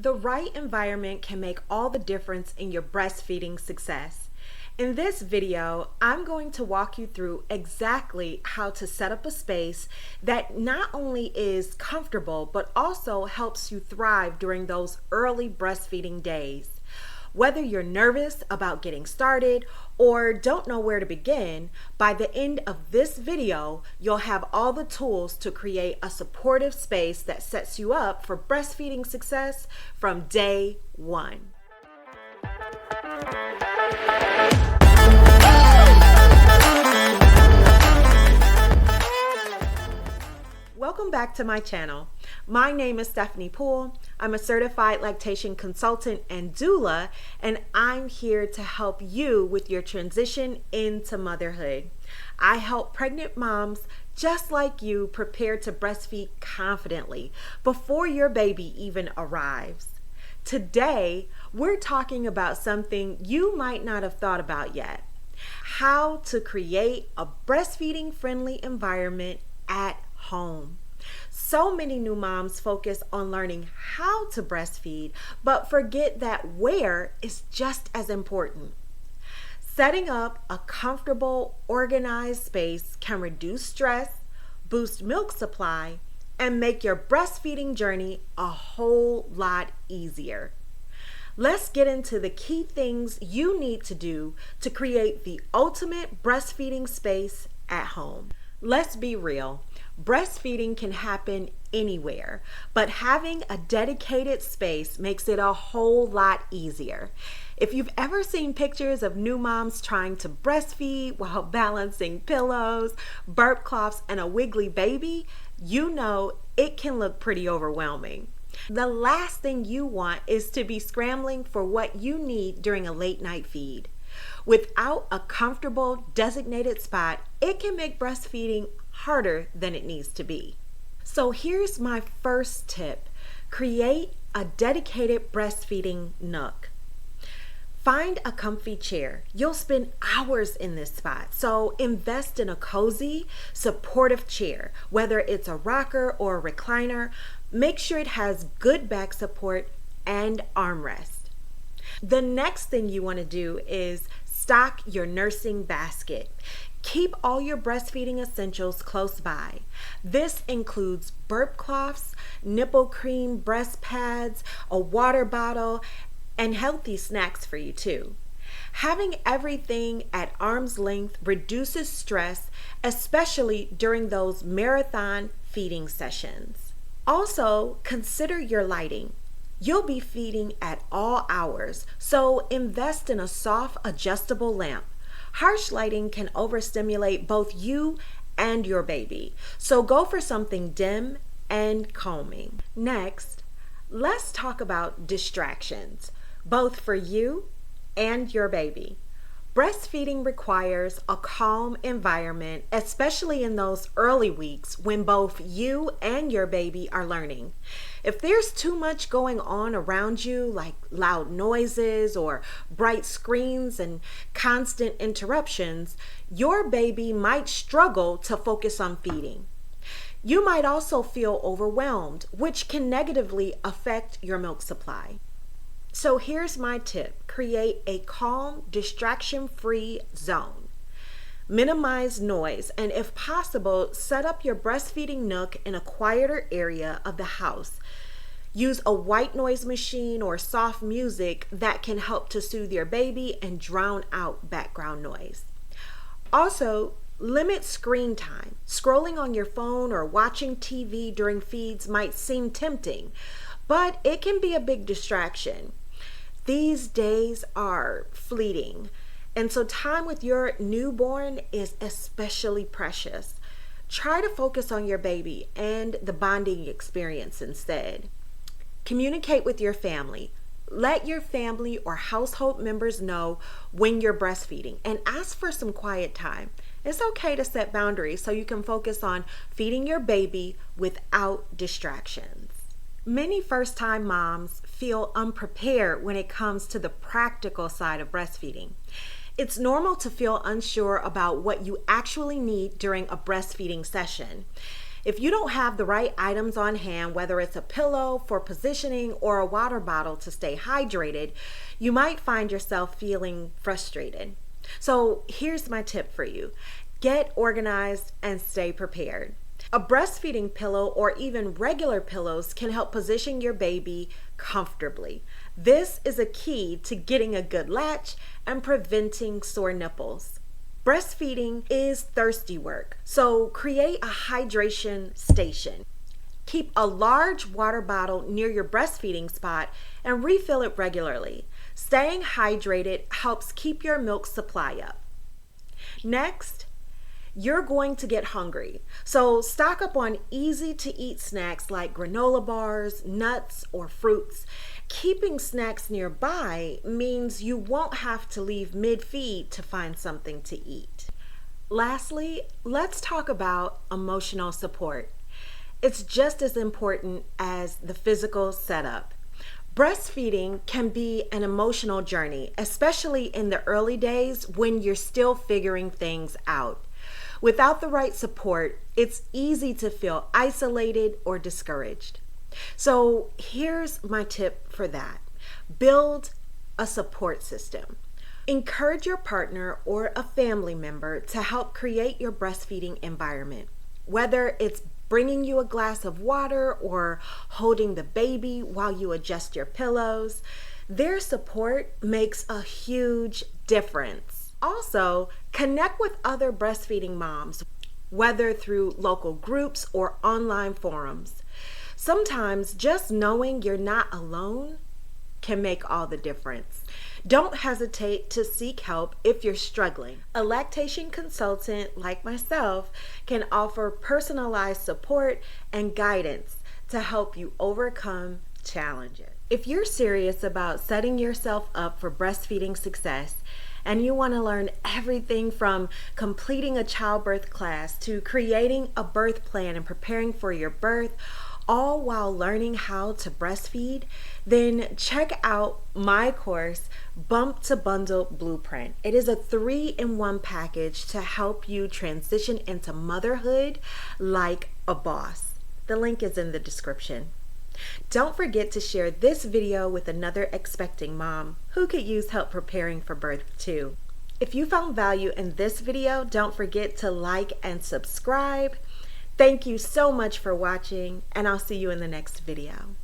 The right environment can make all the difference in your breastfeeding success. In this video, I'm going to walk you through exactly how to set up a space that not only is comfortable, but also helps you thrive during those early breastfeeding days. Whether you're nervous about getting started or don't know where to begin, by the end of this video, you'll have all the tools to create a supportive space that sets you up for breastfeeding success from day one. Welcome back to my channel. My name is Stephanie Poole. I'm a certified lactation consultant and doula, and I'm here to help you with your transition into motherhood. I help pregnant moms just like you prepare to breastfeed confidently before your baby even arrives. Today, we're talking about something you might not have thought about yet: how to create a breastfeeding friendly environment at home. So many new moms focus on learning how to breastfeed, but forget that where is just as important. Setting up a comfortable, organized space can reduce stress, boost milk supply, and make your breastfeeding journey a whole lot easier. Let's get into the key things you need to do to create the ultimate breastfeeding space at home. Let's be real. Breastfeeding can happen anywhere, but having a dedicated space makes it a whole lot easier. If you've ever seen pictures of new moms trying to breastfeed while balancing pillows, burp cloths, and a wiggly baby, you know it can look pretty overwhelming. The last thing you want is to be scrambling for what you need during a late night feed. Without a comfortable, designated spot, it can make breastfeeding harder than it needs to be. So here's my first tip: create a dedicated breastfeeding nook. Find a comfy chair. You'll spend hours in this spot, so invest in a cozy, supportive chair. Whether it's a rocker or a recliner, make sure it has good back support and armrest. The next thing you want to do is stock your nursing basket. Keep all your breastfeeding essentials close by. This includes burp cloths, nipple cream, breast pads, a water bottle, and healthy snacks for you too. Having everything at arm's length reduces stress, especially during those marathon feeding sessions. Also, consider your lighting. You'll be feeding at all hours, so invest in a soft, adjustable lamp. Harsh lighting can overstimulate both you and your baby, so go for something dim and calming. Next, let's talk about distractions, both for you and your baby. Breastfeeding requires a calm environment, especially in those early weeks when both you and your baby are learning. If there's too much going on around you, like loud noises or bright screens and constant interruptions, your baby might struggle to focus on feeding. You might also feel overwhelmed, which can negatively affect your milk supply. So here's my tip: create a calm, distraction-free zone. Minimize noise, and if possible, set up your breastfeeding nook in a quieter area of the house. Use a white noise machine or soft music that can help to soothe your baby and drown out background noise. Also, limit screen time. Scrolling on your phone or watching TV during feeds might seem tempting, but it can be a big distraction. These days are fleeting, and so time with your newborn is especially precious. Try to focus on your baby and the bonding experience instead. Communicate with your family. Let your family or household members know when you're breastfeeding and ask for some quiet time. It's okay to set boundaries so you can focus on feeding your baby without distractions. Many first-time moms feel unprepared when it comes to the practical side of breastfeeding. It's normal to feel unsure about what you actually need during a breastfeeding session. If you don't have the right items on hand, whether it's a pillow for positioning or a water bottle to stay hydrated, you might find yourself feeling frustrated. So here's my tip for you. Get organized and stay prepared. A breastfeeding pillow or even regular pillows can help position your baby comfortably. This is a key to getting a good latch and preventing sore nipples. Breastfeeding is thirsty work, so create a hydration station. Keep a large water bottle near your breastfeeding spot and refill it regularly. Staying hydrated helps keep your milk supply up. Next, you're going to get hungry. So stock up on easy to eat snacks like granola bars, nuts, or fruits. Keeping snacks nearby means you won't have to leave mid-feed to find something to eat. Lastly, let's talk about emotional support. It's just as important as the physical setup. Breastfeeding can be an emotional journey, especially in the early days when you're still figuring things out. Without the right support, it's easy to feel isolated or discouraged. So here's my tip for that. Build a support system. Encourage your partner or a family member to help create your breastfeeding environment. Whether it's bringing you a glass of water or holding the baby while you adjust your pillows, their support makes a huge difference. Also, connect with other breastfeeding moms, whether through local groups or online forums. Sometimes just knowing you're not alone can make all the difference. Don't hesitate to seek help if you're struggling. A lactation consultant like myself can offer personalized support and guidance to help you overcome challenges. If you're serious about setting yourself up for breastfeeding success, and you want to learn everything from completing a childbirth class to creating a birth plan and preparing for your birth, all while learning how to breastfeed, then check out my course, Bump to Bundle Blueprint. It is a 3-in-1 package to help you transition into motherhood like a boss. The link is in the description. Don't forget to share this video with another expecting mom who could use help preparing for birth too. If you found value in this video, don't forget to like and subscribe. Thank you so much for watching, and I'll see you in the next video.